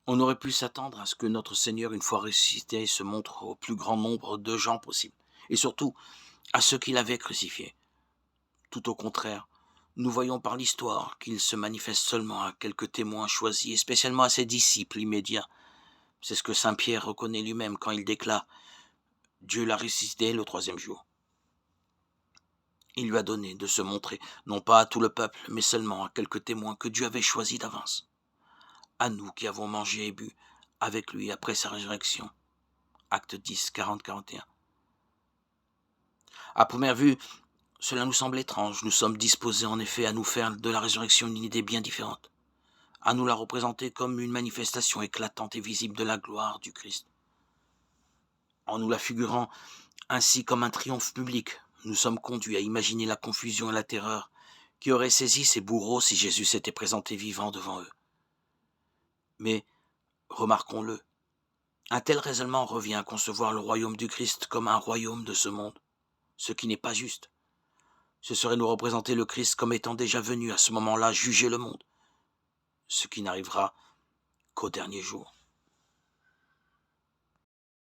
On aurait pu s'attendre à ce que notre Seigneur, une fois ressuscité, se montre au plus grand nombre de gens possible, et surtout à ceux qui l'avaient crucifié. Tout au contraire, nous voyons par l'histoire qu'il se manifeste seulement à quelques témoins choisis, et spécialement à ses disciples immédiats. C'est ce que saint Pierre reconnaît lui-même quand il déclare « Dieu l'a ressuscité le troisième jour ». Il lui a donné de se montrer, non pas à tout le peuple, mais seulement à quelques témoins que Dieu avait choisis d'avance. À nous qui avons mangé et bu avec lui après sa résurrection. Acte 10, 40-41. À première vue, cela nous semble étrange. Nous sommes disposés en effet à nous faire de la résurrection une idée bien différente, à nous la représenter comme une manifestation éclatante et visible de la gloire du Christ. En nous la figurant ainsi comme un triomphe public, nous sommes conduits à imaginer la confusion et la terreur qui auraient saisi ces bourreaux si Jésus s'était présenté vivant devant eux. Mais, remarquons-le, un tel raisonnement revient à concevoir le royaume du Christ comme un royaume de ce monde, ce qui n'est pas juste. Ce serait nous représenter le Christ comme étant déjà venu à ce moment-là juger le monde, ce qui n'arrivera qu'au dernier jour.